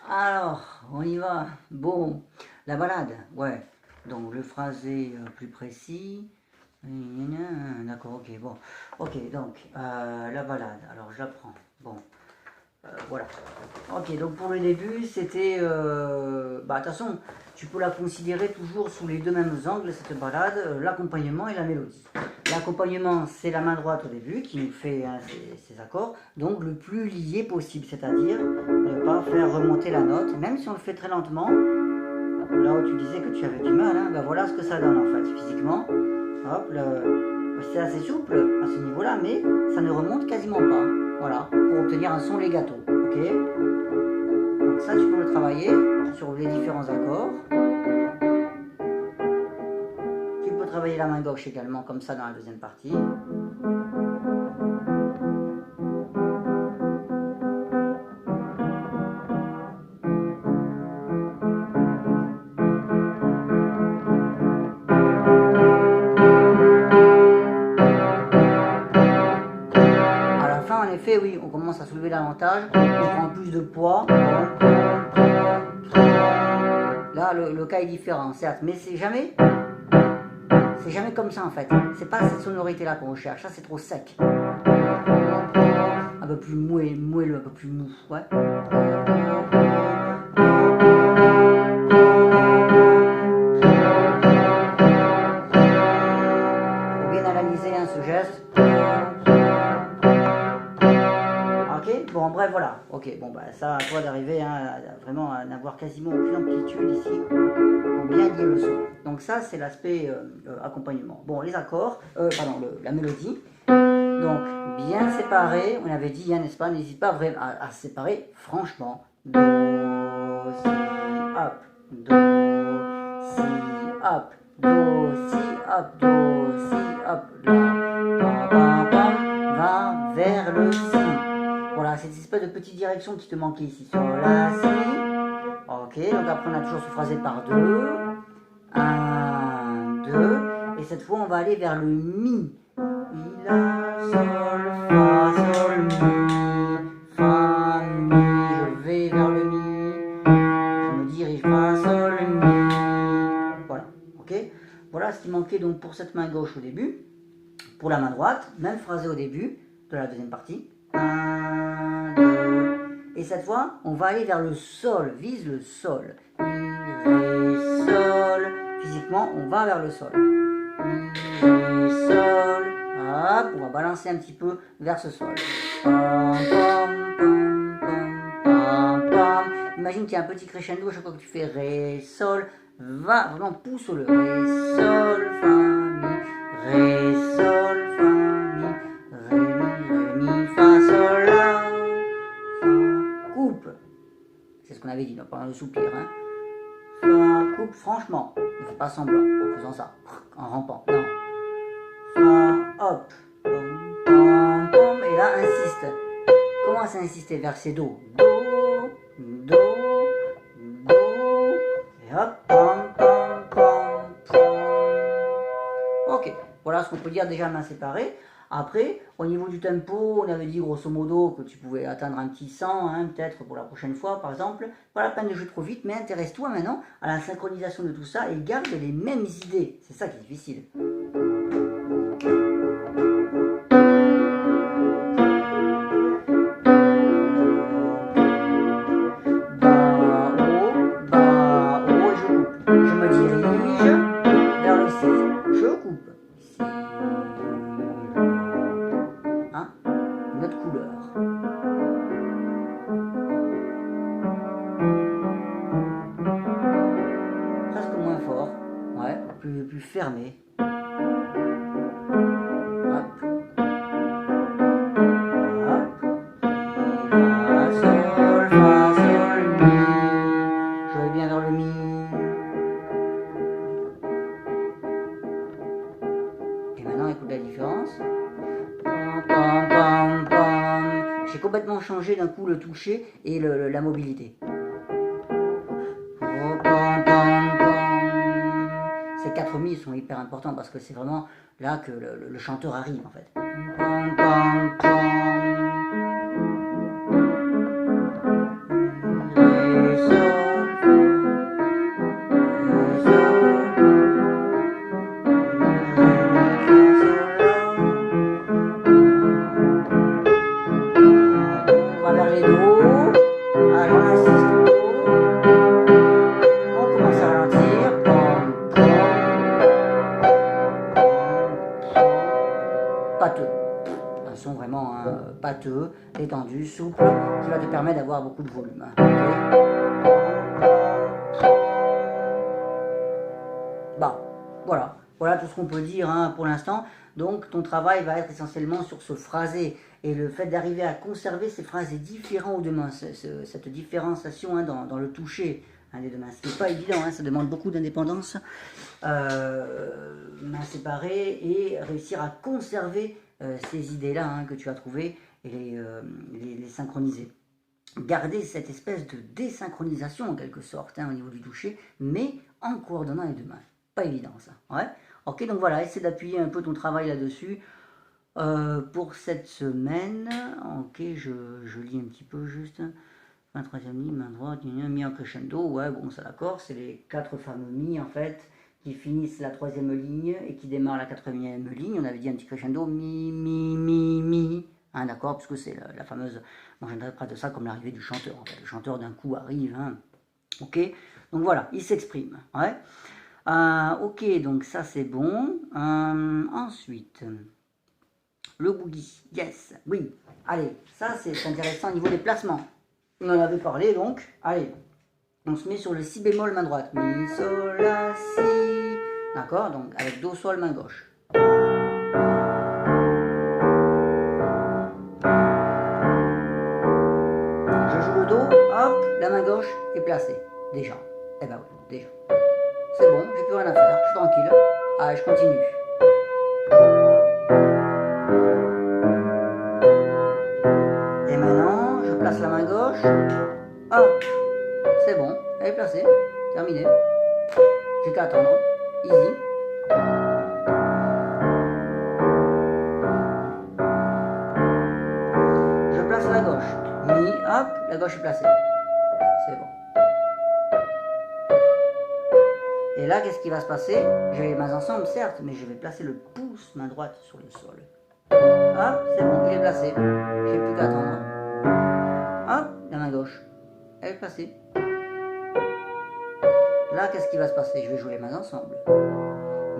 Alors, on y va. Bon, la balade, ouais. Donc le phrasé plus précis. D'accord, ok, bon. Ok, donc la balade. Alors je la prends. Bon, voilà. Ok, donc pour le début, c'était... bah, de toute façon, tu peux la considérer toujours sous les deux mêmes angles, cette balade, l'accompagnement et la mélodie. L'accompagnement, c'est la main droite au début qui nous fait hein, ces accords, donc le plus lié possible, c'est-à-dire ne pas faire remonter la note, même si on le fait très lentement. Là où tu disais que tu avais du mal, hein, ben voilà ce que ça donne en fait, physiquement. Hop, c'est assez souple à ce niveau-là, mais ça ne remonte quasiment pas. Voilà, pour obtenir un son legato, ok? Donc ça, tu peux le travailler sur les différents accords. Tu peux travailler la main gauche également, comme ça, dans la deuxième partie. À la fin, en effet, oui, on commence à soulever davantage, on prend plus de poids. Là, le cas est différent, certes, mais c'est jamais comme ça en fait. C'est pas cette sonorité là qu'on recherche, ça c'est trop sec. Un peu plus moelleux, un peu plus mou, ouais. Faut bien analyser hein, ce geste. Ok, bon bref voilà. Ok, bon bah ça à toi d'arriver hein, vraiment à n'avoir quasiment aucune amplitude ici pour bien lier le son. Donc ça c'est l'aspect accompagnement. Bon les accords, pardon la mélodie. Donc bien séparé, on avait dit hein, n'est-ce pas, n'hésite pas vraiment à séparer franchement. Do, si, hop, do, si, hop, do, si, hop, do, si, hop, la, pam, pam, va vers le si. Voilà, c'est cette espèce de petite direction qui te manquait ici. Sur la si. Ok, donc après on a toujours ce phrasé par deux. 1, 2. Et cette fois on va aller vers le mi. Mi, la, sol, fa, sol, mi, fa, mi. Je vais vers le mi. Je me dirige fa, sol, mi. Voilà, ok. Voilà ce qui manquait donc pour cette main gauche au début. Pour la main droite, même phrasé au début de la deuxième partie. 1, 2. Et cette fois, on va aller vers le sol, vise le sol. Mi, ré, sol. Physiquement, on va vers le sol. Mi, ré, sol. Hop, on va balancer un petit peu vers ce sol. Pam, pam, pam, pam, pam, pam. Imagine qu'il y a un petit crescendo à chaque fois que tu fais ré, sol. Va, vraiment pousse le ré, sol, fa, mi, ré, sol, fa, mi, ré, mi, fa, sol, la, fa, coupe. C'est ce qu'on avait dit, non, pas le soupir, hein. Fa, coupe, franchement, ne fais pas semblant en faisant ça, en rampant, non. Fa, hop, pom, pom, pom, et là, insiste. Commence à insister vers ces do, do, do, do, et hop, pom, pom, pom, pom. Ok, voilà ce qu'on peut dire déjà main séparée. Après, au niveau du tempo, on avait dit grosso modo que tu pouvais atteindre un petit 100, hein, peut-être pour la prochaine fois par exemple. Pas la peine de jouer trop vite, mais intéresse-toi maintenant à la synchronisation de tout ça et garde les mêmes idées. C'est ça qui est difficile. Bas, haut, et je coupe. Je me dirige vers le si. Je coupe. Si, hein, une autre couleur. Presque moins fort, ouais, plus fermé. Hop. Hop. La, sol, fa, sol, mi. Je vais bien vers le mi. Et maintenant, écoute la différence. Pam, pam, pam, pam. J'ai complètement changé d'un coup le toucher et la mobilité. Ces 4 mi sont hyper importants parce que c'est vraiment là que le chanteur arrive en fait. Ré, les dos. Allez, on insiste au dos. On commence à ralentir. Pâteux. Un son vraiment pâteux, détendu, souple, qui va te permettre d'avoir beaucoup de volume. Bon, voilà. Voilà tout ce qu'on peut dire pour l'instant. Donc ton travail va être essentiellement sur ce phrasé et le fait d'arriver à conserver ces phrasés différents aux deux mains, cette différenciation dans le toucher des deux mains. Ce n'est pas évident, ça demande beaucoup d'indépendance, mains séparées et réussir à conserver ces idées-là que tu as trouvées et les synchroniser. Garder cette espèce de désynchronisation en quelque sorte au niveau du toucher, mais en coordonnant les deux mains. Pas évident ça, ouais. Ok, donc voilà, essaie d'appuyer un peu ton travail là-dessus pour cette semaine. Ok, je lis un petit peu juste. 23e ligne, main droite, mi en crescendo. Ouais, bon, ça d'accord, c'est les 4 fameux mi en fait qui finissent la 3e ligne et qui démarrent la 4e ligne. On avait dit un petit crescendo, mi, mi, mi, mi. D'accord, puisque c'est la fameuse. Moi j'interprète ça comme l'arrivée du chanteur. En fait. Le chanteur d'un coup arrive. Ok, donc voilà, il s'exprime. Ouais. Ok, donc ça c'est bon. Ensuite, le boogie, yes, oui. Allez, ça c'est intéressant au niveau des placements. On en avait parlé donc. Allez, on se met sur le si bémol main droite. Mi, sol, la, si. D'accord, donc avec do, sol, main gauche. Je joue le do, hop, la main gauche est placée. Déjà. Eh ben oui, déjà. C'est bon, j'ai plus rien à faire, je suis tranquille. Allez, je continue. Et maintenant, je place la main gauche. Hop, c'est bon, elle est placée, terminé. J'ai qu'à attendre, easy. Je place la gauche. Mi, hop, la gauche est placée. C'est bon. Et là, qu'est-ce qui va se passer? J'ai les mains ensemble, certes, mais je vais placer le pouce, main droite, sur le sol. Hop, c'est bon, il est placé. J'ai plus qu'à attendre. Hop, la main gauche. Elle est placée. Là, qu'est-ce qui va se passer? Je vais jouer les mains ensemble.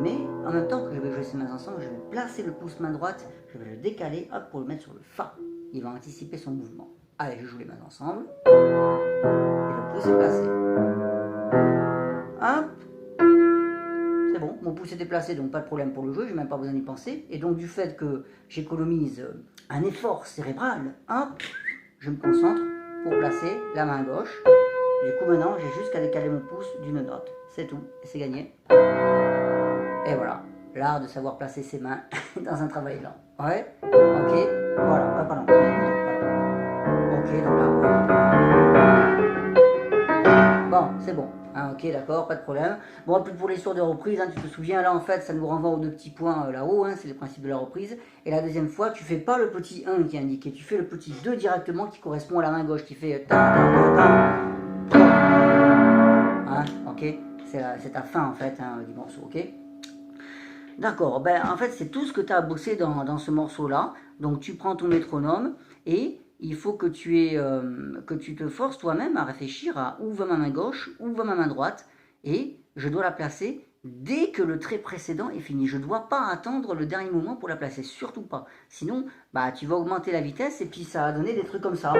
Mais, en même temps que je vais jouer ces mains ensemble, je vais placer le pouce main droite, je vais le décaler, hop, pour le mettre sur le fa. Il va anticiper son mouvement. Allez, je joue les mains ensemble. Et le pouce est placé. Hop. C'est bon, mon pouce est déplacé, donc pas de problème pour le jeu, j'ai même pas besoin d'y penser. Et donc du fait que j'économise un effort cérébral, je me concentre pour placer la main gauche. Du coup maintenant, j'ai juste qu'à décaler mon pouce d'une note. C'est tout, et c'est gagné. Et voilà, l'art de savoir placer ses mains dans un travail lent. Ouais, ok, voilà, pardon. Ok, donc là. Bon, c'est bon. Ok, d'accord, pas de problème. Bon, plus pour les sourds de reprise, tu te souviens, là, en fait, ça nous renvoie aux deux petits points là-haut, c'est le principe de la reprise. Et la deuxième fois, tu fais pas le petit 1 qui est indiqué, tu fais le petit 2 directement qui correspond à la main gauche, qui fait ta, ta, ta, ta. Ok, c'est ta fin, en fait, du morceau, ok. D'accord, ben, en fait, c'est tout ce que tu as bossé dans ce morceau-là. Donc, tu prends ton métronome et il faut que tu te forces toi-même à réfléchir à où va ma main gauche, où va ma main droite, et je dois la placer dès que le trait précédent est fini. Je ne dois pas attendre le dernier moment pour la placer, surtout pas. Sinon, bah, tu vas augmenter la vitesse et puis ça va donner des trucs comme ça.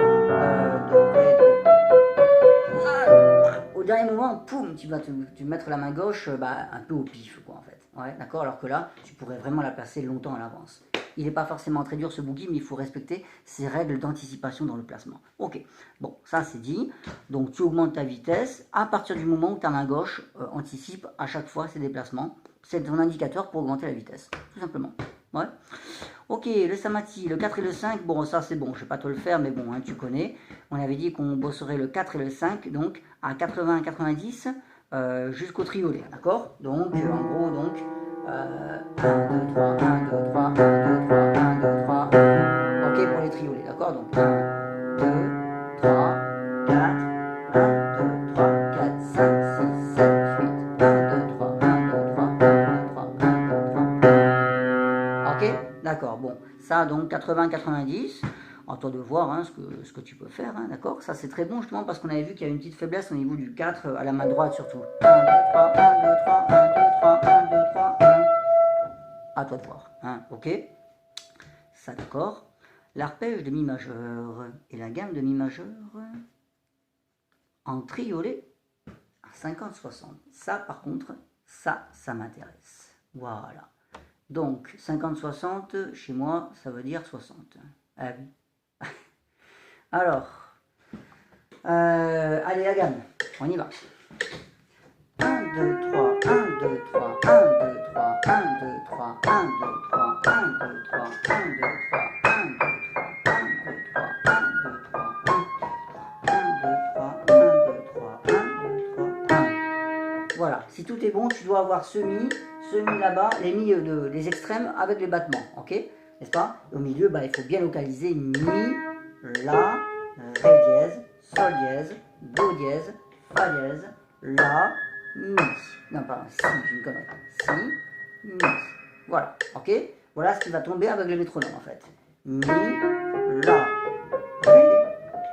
Au dernier moment, poum, tu vas te mettre la main gauche un peu au pif, quoi, en fait. Ouais, d'accord, alors que là, tu pourrais vraiment la placer longtemps à l'avance. Il n'est pas forcément très dur ce boogie, mais il faut respecter ces règles d'anticipation dans le placement. Ok, bon, ça c'est dit. Donc tu augmentes ta vitesse à partir du moment où ta main gauche anticipe à chaque fois ses déplacements. C'est ton indicateur pour augmenter la vitesse, tout simplement. Ouais. Ok, le Samati, le 4 et le 5, bon ça c'est bon, je ne vais pas te le faire, mais bon, tu connais. On avait dit qu'on bosserait le 4 et le 5, donc à 80-90 jusqu'au triolet, d'accord? Donc en gros, donc 1, 2, 3, 1, 2, 3, 1, 2, 3, 1, 2, 3. Ok pour les triolets, d'accord? Donc 1, 2, 3, 4, 1, 2, 3, 4, 5, 6, 7, 8, 1, 2, 3, 1, 2, 3, 1, 2, 3, 1, 2, 3. Ok? D'accord, bon. Ça donc 80-90. à toi de voir hein, ce que tu peux faire, hein, d'accord? Ça c'est très bon justement parce qu'on avait vu qu'il y a une petite faiblesse au niveau du 4 à la main droite surtout. 1, 2, 3, 1, 2, 3, 1, 2, 3, 1, 2, 3, 1. À toi de voir, hein, ok? Ça d'accord? L'arpège de mi majeur et la gamme de mi majeur en triolet à 50-60. Ça par contre, ça m'intéresse. Voilà. Donc 50-60, chez moi, ça veut dire 60. Ah oui. Alors, allez la gamme, on y va. 1, 2, 3, 1, 2, 3, 1, 2, 3, 1, 2, 3, 1, 2, 3, 1, 2, 3, 1, 2, 3, 1, 2, 3, 1, 2, 3, 1, 2, 3, 1, 2, 3, 1, 2, 3, 1, 2, 3, 1. Voilà, si tout est bon, tu dois avoir ce mi là-bas, les extrêmes avec les battements, ok? N'est-ce pas? Au milieu, bah, il faut bien localiser mi, la, ré dièse, sol dièse, do dièse, fa dièse, la, mi. Non, pardon, si, j'ai une connerie. Si, mi. Voilà, ok? Voilà ce qui va tomber avec le métronome en fait. Mi, la, ré,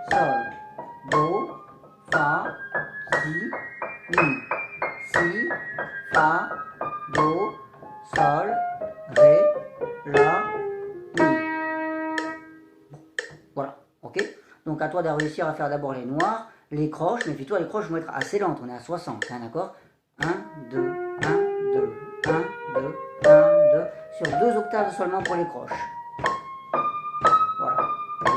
sol, do, fa, si, mi. Si, fa, do, sol, ré, la, mi. Voilà, ok? Donc à toi de réussir à faire d'abord les noirs, les croches, mais fais-toi les croches vont être assez lentes, on est à 60, hein, d'accord? 1, 2, 1, 2, 1, 2, 1, 2, sur 2 octaves seulement pour les croches. Voilà, ok?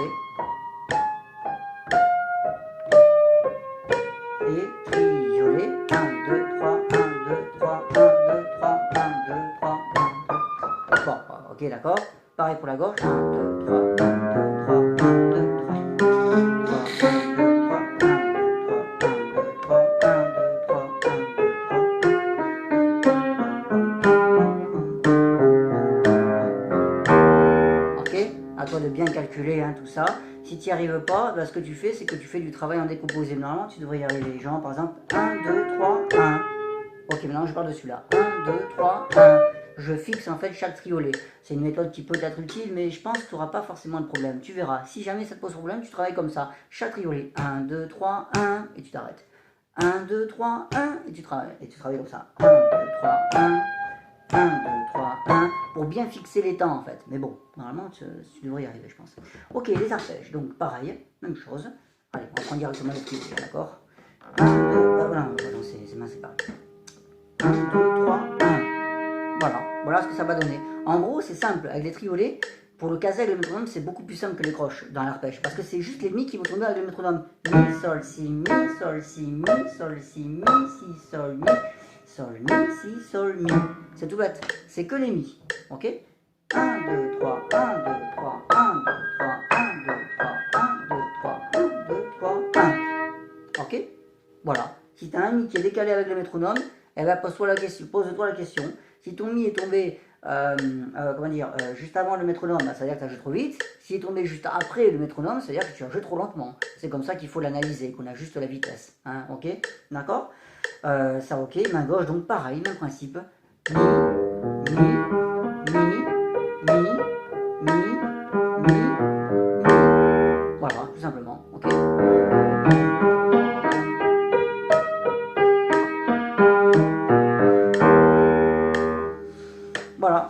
Et triolet, 1, 2, 3, 1, 2, 3, 1, 2, 3, 1, 2, 3, 1, 2. Bon, ok, d'accord? Pareil pour la gauche, 1, 2, 3, 1, 2, 3, 1, 2, 3, 1, 2, 3, 1, 2, 3, 1, 2, 3, 1, 2, 3, 1, 2, 3. Ok? À toi de bien calculer hein, tout ça. Si tu n'y arrives pas, ben, ce que tu fais, c'est que tu fais du travail en décomposé. Normalement, tu devrais y arriver. Genre, par exemple, 1, 2, 3, 1. Ok, maintenant je pars de celui-là. 1, 2, 3, 1. Je fixe en fait chaque triolet. C'est une méthode qui peut être utile, mais je pense que tu n'auras pas forcément de problème. Tu verras. Si jamais ça te pose problème, tu travailles comme ça. Chaque triolet. 1, 2, 3, 1. Et tu t'arrêtes. 1, 2, 3, 1. Et tu travailles. Et tu travailles comme ça. 1, 2, 3, 1. 1, 2, 3, 1. Pour bien fixer les temps en fait. Mais bon, normalement tu devrais y arriver, je pense. Ok, les arpèges. Donc pareil, même chose. Allez, on prend directement les triolet, d'accord? 1, 2, voilà, c'est pareil. 1, 2, 3, 1. Voilà ce que ça va donner. En gros, c'est simple. Avec les triolets, pour le caser avec le métronome, c'est beaucoup plus simple que les croches dans l'arpège. Parce que c'est juste les mi qui vont tomber avec le métronome. Mi, sol, si, mi, sol, si, mi, sol, si, mi, si, sol, mi, sol, mi, si, sol, mi. C'est tout bête. C'est que les mi. Ok? 1, 2, 3, 1, 2, 3, 1, 2, 3, 1, 2, 3, 1, 2, 3, 1, 2, 3, 1. Ok? Voilà. Si tu as un mi qui est décalé avec le métronome, eh ben, pose-toi la question. Si ton mi est tombé juste avant le métronome, ça veut dire que tu as joué trop vite. S'il est tombé juste après le métronome, ça veut dire que tu as joué trop lentement. C'est comme ça qu'il faut l'analyser, qu'on ajuste la vitesse. Hein, ok? D'accord? Ça ok. Main gauche, donc pareil, même principe. Mi, mi, mi, mi, mi, mi, mi. Voilà, tout simplement. Ok?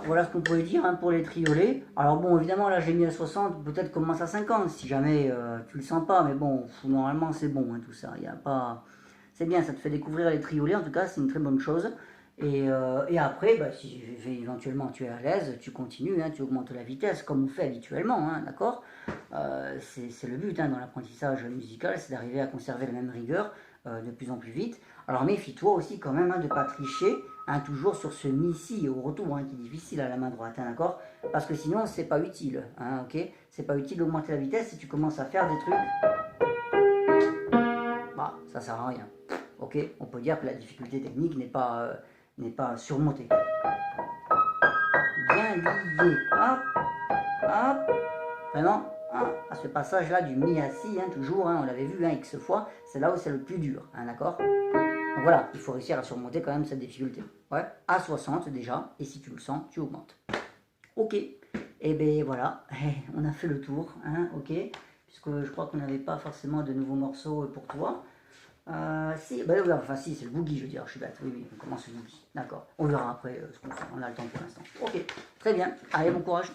Voilà ce qu'on pouvait dire hein, pour les triolets. Alors bon, évidemment, là j'ai mis à 60, peut-être commence à 50, si jamais tu le sens pas, mais bon, normalement c'est bon, hein, tout ça. Y a pas... C'est bien, ça te fait découvrir les triolets, en tout cas, c'est une très bonne chose. Et après, bah, si éventuellement tu es à l'aise, tu continues, hein, tu augmentes la vitesse, comme on fait habituellement, hein, d'accord? C'est le but hein, dans l'apprentissage musical, c'est d'arriver à conserver la même rigueur de plus en plus vite. Alors méfie-toi aussi quand même hein, de ne pas tricher, hein, toujours sur ce mi-ci au retour, hein, qui est difficile à la main droite, hein, d'accord? Parce que sinon, c'est pas utile, hein, ok? C'est pas utile d'augmenter la vitesse si tu commences à faire des trucs. Bah, ça sert à rien, ok? On peut dire que la difficulté technique n'est pas surmontée. Bien lié, hop, hop, vraiment. À ce passage là du mi à si, hein, toujours, hein, on l'avait vu hein, X fois, c'est là où c'est le plus dur, hein, d'accord? Donc voilà, il faut réussir à surmonter quand même cette difficulté. Ouais, à 60 déjà, et si tu le sens, tu augmentes. Ok. Et ben voilà, on a fait le tour, hein, ok. Puisque je crois qu'on n'avait pas forcément de nouveaux morceaux pour toi. Si, bah, oui, enfin si, c'est le boogie, je veux dire, je suis bête, oui, oui, on commence le boogie, d'accord. On verra après ce qu'on fait, on a le temps pour l'instant. Ok, très bien, allez, bon courage.